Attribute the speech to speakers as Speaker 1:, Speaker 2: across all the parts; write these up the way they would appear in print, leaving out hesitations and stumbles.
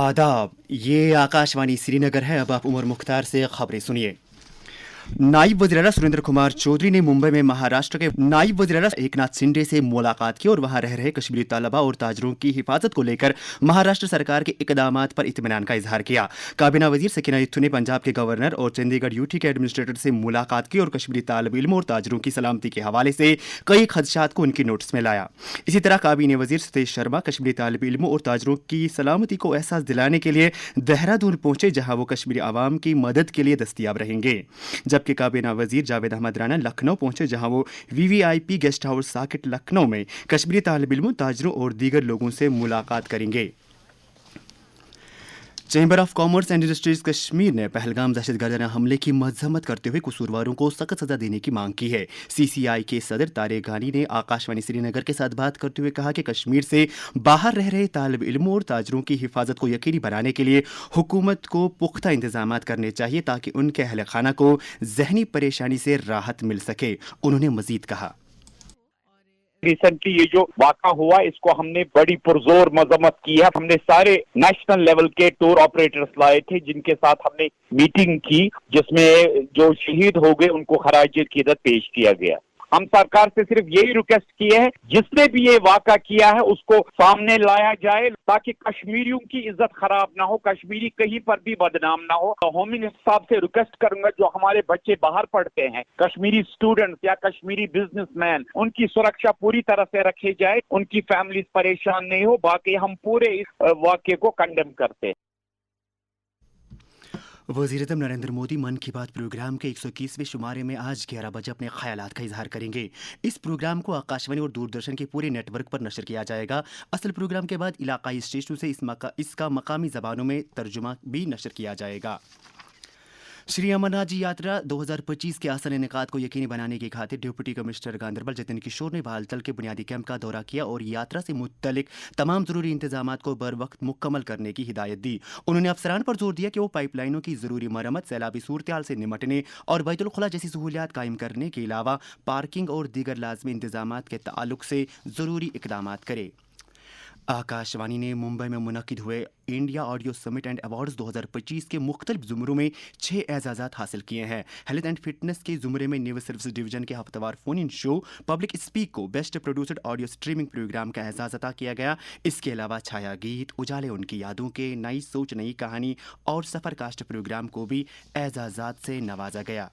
Speaker 1: आदाब, ये आकाशवाणी श्रीनगर है। अब आप उमर मुख्तार से खबरें सुनिए। नायब वज़ीर-ए-आला सुरेंद्र कुमार चौधरी ने मुंबई में महाराष्ट्र के नायब वज़ीर-ए-आला एकनाथ शिंदे से मुलाकात की और वहां रह रहे कश्मीरी तलबा और ताजरों की हिफाजत को लेकर महाराष्ट्र सरकार के इकदामात पर इत्मीनान का इजहार किया। काबीना वजीर सकीना इत्थू ने पंजाब के गवर्नर और चंडीगढ़ यूटी के एडमिनिस्ट्रेटर से मुलाकात की और कश्मीरी तालिब इल्म और ताजरों की सलामती के हवाले से कई खदशात को उनकी नोटिस में लाया। इसी तरह काबीना वजीर सतीश शर्मा कश्मीरी तालिब इल्म और ताजरों की सलामती को एहसास दिलाने के लिए देहरादून पहुंचे, जहां वो कश्मीरी आवाम की मदद के लिए दस्तियाब रहेंगे। जबकि काबीना वजीर जावेद अहमद राना लखनऊ पहुंचे, जहां वो VVIP guest house socket Lucknow में कश्मीरी तालिब इल्मों, ताजरों और दीगर लोगों से मुलाकात करेंगे। Chamber of commerce and industries Kashmir ने पहलगाम दहशतगर्दाना हमले की मजम्मत करते हुए कसूरवारों को सख्त सजा देने की मांग की है। सीसीआई के सदर तारिक घानी ने आकाशवाणी श्रीनगर के साथ बात करते हुए कहा कि कश्मीर से बाहर रह रहे तालिब इल्मों और ताजरों की हिफाजत को यकीनी बनाने के लिए हुकूमत को पुख्ता इंतजाम करने चाहिए ताकि उनके अहल खाना को जहनी परेशानी से राहत मिल सके। उन्होंने मजीद कहा,
Speaker 2: रिसेंटली ये जो वाक़ा हुआ इसको हमने बड़ी पुरजोर मजम्मत की है। हमने सारे नेशनल लेवल के टूर ऑपरेटर्स लाए थे जिनके साथ हमने मीटिंग की, जिसमें जो शहीद हो गए उनको खराज अकीदत पेश किया गया। हम सरकार से सिर्फ यही रिक्वेस्ट की है, जिसने भी ये वाक़ा किया है उसको सामने लाया जाए ताकि कश्मीरियों की इज्जत खराब ना हो, कश्मीरी कहीं पर भी बदनाम ना हो। होम मिनिस्टर साहब से रिक्वेस्ट करूंगा, जो हमारे बच्चे बाहर पढ़ते हैं, कश्मीरी स्टूडेंट्स या कश्मीरी बिजनेसमैन, उनकी सुरक्षा पूरी तरह से रखी जाए, उनकी फैमिली परेशान नहीं हो। बाकी हम पूरे इस वाक़े को कंडेम करते हैं।
Speaker 1: वज़ीर-ए-आज़म नरेंद्र मोदी मन की बात प्रोग्राम के 121वें शुमारे में आज 11 बजे अपने ख्यालात का इजहार करेंगे। इस प्रोग्राम को आकाशवाणी और दूरदर्शन के पूरे नेटवर्क पर नशर किया जाएगा। असल प्रोग्राम के बाद इलाकाई स्टेशनों से इसका मकामी ज़बानों में तर्जुमा भी नशर किया जाएगा। श्री अमरनाथ जी यात्रा 2025 के आसान इनेकाद को यकीनी बनाने की खातिर डिप्टी कमिश्नर गांधरबल जतिन किशोर ने बालतल के बुनियादी कैंप का दौरा किया और यात्रा से मुत्तलिक तमाम ज़रूरी इंतजामात को बर वक्त मुकम्मल करने की हिदायत दी। उन्होंने अफसरान पर जोर दिया कि वो पाइपलाइनों की ज़रूरी मरम्मत, सैलाबी सूरत से निमटने और बैतुल खुला जैसी सहूलियात कायम करने के अलावा पार्किंग और दीगर लाजमी इंतजामात के ताल्लुक से ज़रूरी इक़दामात करे। आकाशवाणी ने मुंबई में मुनक्किद हुए India audio summit and awards 2025 के मुख्तलिफ ज़ुमरों में 6 एजाज़ात हासिल किए हैं। हेल्थ एंड फिटनेस के ज़ुमरे में न्यूज़ सर्विस डिवीजन के हफ्तेवार phone in show public speak को best produced audio streaming programme का एजाज़ अता किया गया। इसके अलावा छाया गीत, उजाले उनकी यादों के, नई सोच नई कहानी और सफ़र कास्ट प्रोग्राम को भी एजाज़ात से नवाजा गया।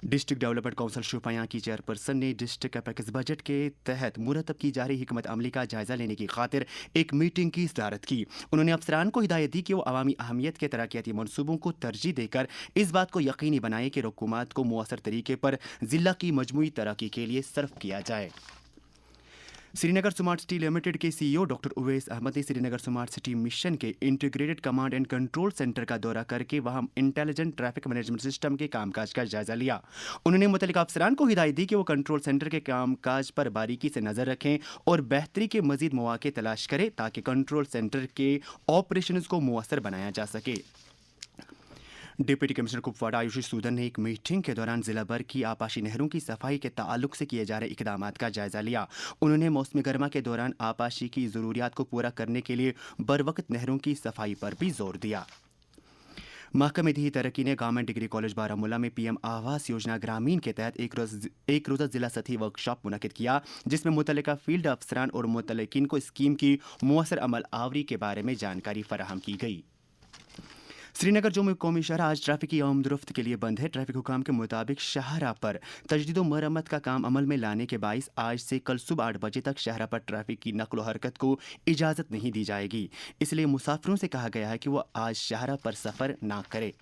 Speaker 1: डिस्ट्रिक्ट डेवलपमेंट काउंसिल शोपियां की चेयरपर्सन ने डिस्ट्रिक्ट पैकेज बजट के तहत मुरतब की जा रही हिकमत अमली का जायजा लेने की खातिर एक मीटिंग की सदारत की। उन्होंने अफसरान को हिदायत दी कि वो अवामी अहमियत के तरक्याती मनसूबों को तरजीह देकर इस बात को यकीनी बनाए कि हुकूमत को मुअस्सर तरीके पर ज़िला की मजमूई तरक्की के लिए सर्फ किया जाए। श्रीनगर स्मार्ट सिटी लिमिटेड के सीईओ डॉक्टर उवैस अहमद ने श्रीनगर स्मार्ट सिटी मिशन के integrated command and control centre का दौरा करके वहां इंटेलिजेंट ट्रैफिक मैनेजमेंट सिस्टम के कामकाज का जायजा लिया। उन्होंने मुतल्लिका अफसरान को हिदायत दी कि वो कंट्रोल सेंटर के कामकाज पर बारीकी से नज़र रखें और बेहतरी के मजीद मौके तलाश करें ताकि कंट्रोल सेंटर के ऑपरेशंस को मुअस्सर बनाया जा सके। डिप्टी कमिश्नर कुपवाड़ा आयुषी सूदन ने एक मीटिंग के दौरान जिला भर की आपाशी नहरों की सफाई के ताल्लुक से किए जा रहे इकदामात का जायजा लिया। उन्होंने मौसम गर्मा के दौरान आपाशी की ज़रूरियात को पूरा करने के लिए बर वक्त नहरों की सफाई पर भी जोर दिया। महकमे दी तरक्की ने गवर्नमेंट डिग्री कॉलेज बारामूला में पीएम आवास योजना ग्रामीण के तहत एक रोज़ा जिला सतही वर्कशॉप मुनक़िद किया, जिसमें मुतल्लिका फील्ड अफसरान और मुतल्लिकीन को स्कीम की मुअस्सर अमल आवरी के बारे में जानकारी फराहम की गई। श्रीनगर जम्मू कौमी शहर आज ट्रैफिक की आमदरफ्त के लिए बंद है। ट्रैफिक हुकाम के मुताबिक शहरा पर तजदीद व मरम्मत का काम अमल में लाने के बाइस आज से कल सुबह 8 बजे तक शहरा पर ट्रैफिक की नकलो हरकत को इजाज़त नहीं दी जाएगी। इसलिए मुसाफिरों से कहा गया है कि वह आज शहरा पर सफ़र ना करे।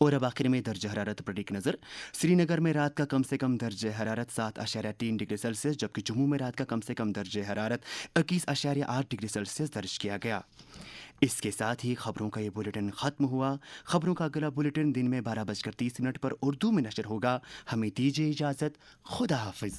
Speaker 1: और अब आखिर में दर्ज हरारत पर एक नज़र। श्रीनगर में रात का कम से कम दर्ज हरारत 7.3 डिग्री सेल्सियस, जबकि जम्मू में रात का कम से कम दर्ज हरारत 21.8 डिग्री सेल्सियस दर्ज किया गया। इसके साथ ही खबरों का ये बुलेटिन ख़त्म हुआ। खबरों का अगला बुलेटिन दिन में 12:30 पर उर्दू में नशर होगा। हमें दीजिए इजाज़त। खुदा हाफिज़।